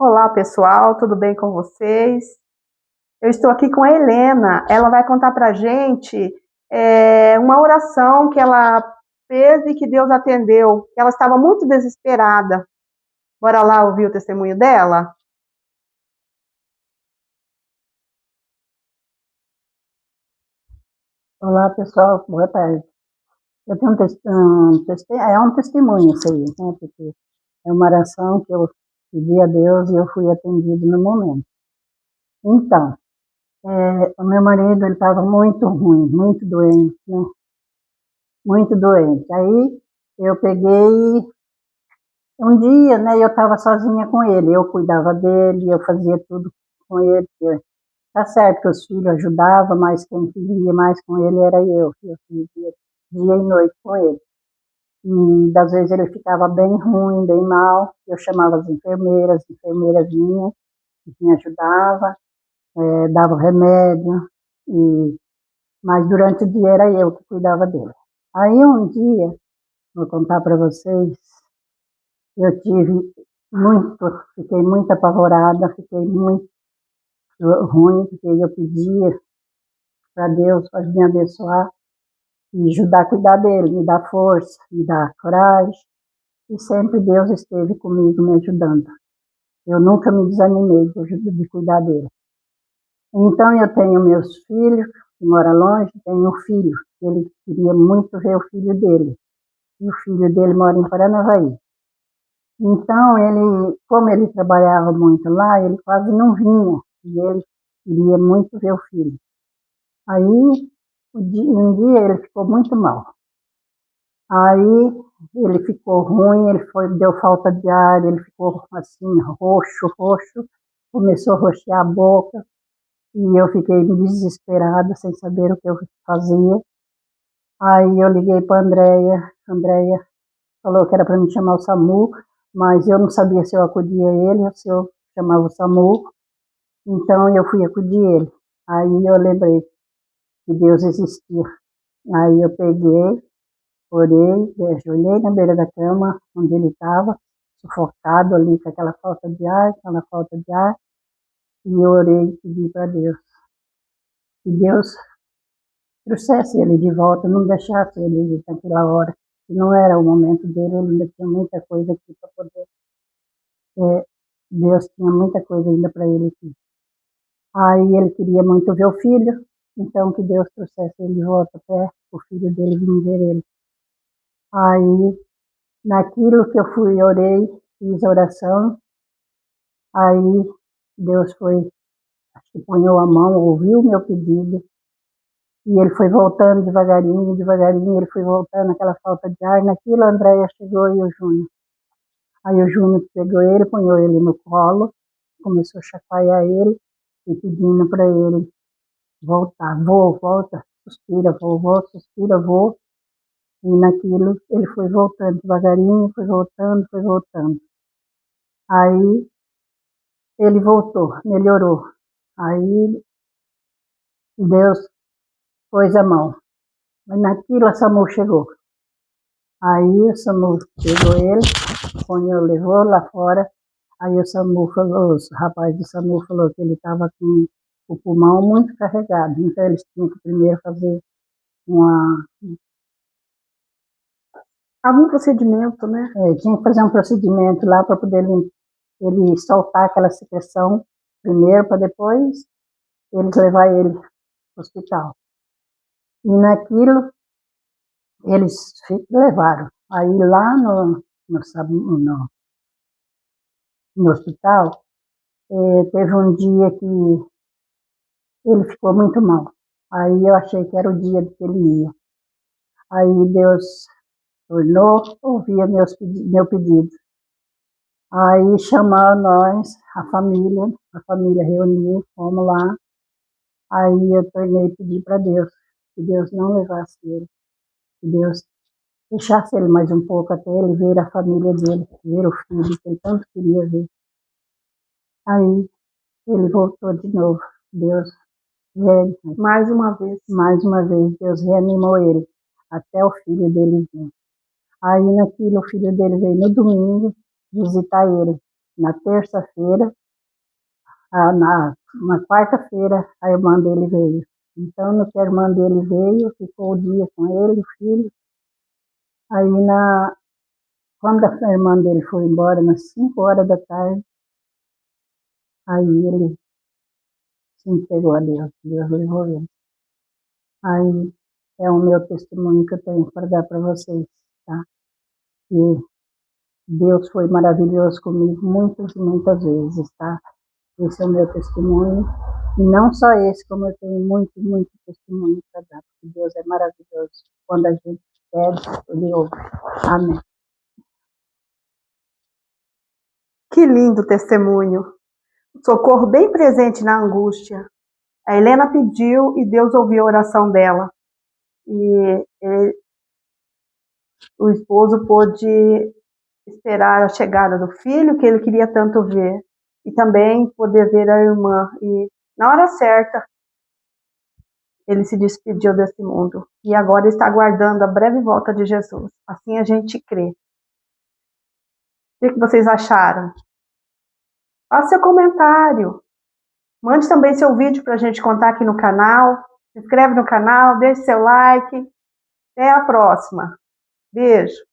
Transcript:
Olá, pessoal, tudo bem com vocês? Eu estou aqui com a Helena. Ela vai contar para a gente uma oração que ela fez e que Deus atendeu. Ela estava muito desesperada. Bora lá ouvir o testemunho dela? Olá, pessoal, boa tarde. Eu tenho um testemunho isso aí, né? Porque é uma oração que eu pedi a Deus e eu fui atendido no momento. Então, o meu marido ele estava muito ruim, muito doente, né? Muito doente. Aí eu peguei um dia, né? Eu estava sozinha com ele, eu cuidava dele, eu fazia tudo com ele. Tá certo que os filhos ajudavam, mas quem queria mais com ele era eu. Eu fazia dia e noite com ele. E das vezes ele ficava bem ruim, bem mal. Eu chamava as enfermeiras vinham, me ajudavam, dava o remédio, e, mas durante o dia era eu que cuidava dele. Aí um dia, vou contar para vocês, eu tive fiquei muito apavorada, fiquei muito ruim, porque eu pedia para Deus para me abençoar e ajudar a cuidar dele, me dar força, me dar coragem. E sempre Deus esteve comigo, me ajudando. Eu nunca me desanimei de cuidar dele. Então eu tenho meus filhos, que moram longe, tenho um filho, que ele queria muito ver o filho dele. E o filho dele mora em Paranavaí. Então como ele trabalhava muito lá, ele quase não vinha. E ele queria muito ver o filho. Aí um dia ele ficou muito mal. Aí ele ficou ruim, deu falta de ar, ele ficou assim, roxo, começou a roxear a boca. E eu fiquei desesperada, sem saber o que eu fazia. Aí eu liguei para a Andréia falou que era para me chamar o SAMU, mas eu não sabia se eu acudia ele ou se eu chamava o SAMU, então eu fui acudir ele. Aí eu lembrei que Deus existia. Aí eu peguei, orei, ajoelhei na beira da cama, onde ele estava, sufocado ali com aquela falta de ar, e eu orei e pedi para Deus. Que Deus trouxesse ele de volta, não deixasse ele naquela hora, que não era o momento dele, ele ainda tinha muita coisa aqui para poder, Deus tinha muita coisa ainda para ele aqui. Aí ele queria muito ver o filho, então que Deus trouxesse ele de volta até o filho dele vir ver ele. Aí, naquilo que eu fui, orei, fiz a oração, aí Deus acho que ponhou a mão, ouviu o meu pedido, e ele foi voltando devagarinho, ele foi voltando, aquela falta de ar. Naquilo, a Andréia chegou e o Júnior. Aí o Júnior pegou ele, ponhou ele no colo, começou a chacoalhar ele e pedindo para ele voltar. Vô, volta, suspira, vô, suspira, vô. E naquilo, ele foi voltando devagarinho, foi voltando, foi voltando. Aí ele voltou, melhorou. Aí Deus pôs a mão. Mas naquilo a SAMU chegou. Aí o SAMU pegou ele, levou lá fora. Aí o SAMU falou, o rapaz do SAMU falou que ele estava com o pulmão muito carregado. Então eles tinham que primeiro fazer uma, Algum procedimento, né? tinha que fazer um procedimento lá para poder ele soltar aquela secreção primeiro, para depois eles levar ele para o hospital. E naquilo eles levaram. Aí lá no hospital, teve um dia que ele ficou muito mal. Aí eu achei que era o dia que ele ia. Aí Deus tornou, ouvia meu pedido. Aí chamou nós, a família reuniu, fomos lá. Aí eu tornei e pedi para Deus, que Deus não levasse ele, que Deus deixasse ele mais um pouco até ele ver a família dele, ver o filho que ele tanto queria ver. Aí ele voltou de novo. Deus, mais uma vez, Deus reanimou ele, até o filho dele vir. Aí naquilo, o filho dele veio no domingo visitar ele. Na terça-feira, na quarta-feira, a irmã dele veio. Então, no que a irmã dele veio, ficou o dia com ele, o filho. Aí, quando a irmã dele foi embora, nas 5 horas da tarde, aí ele se entregou a Deus. Deus levou ele. Aí é o meu testemunho que eu tenho para dar para vocês, tá? E Deus foi maravilhoso comigo muitas e muitas vezes, tá? Esse é o meu testemunho. E não só esse, como eu tenho muito, muito testemunho para dar, porque Deus é maravilhoso. Quando a gente pede, Ele ouve. Amém. Que lindo testemunho. Socorro bem presente na angústia. A Helena pediu e Deus ouviu a oração dela. E o esposo pôde esperar a chegada do filho, que ele queria tanto ver, e também poder ver a irmã. E na hora certa, ele se despediu desse mundo. E agora está aguardando a breve volta de Jesus. Assim a gente crê. O que vocês acharam? Faça seu comentário. Mande também seu vídeo para a gente contar aqui no canal. Se inscreve no canal, deixe seu like. Até a próxima. Beijo.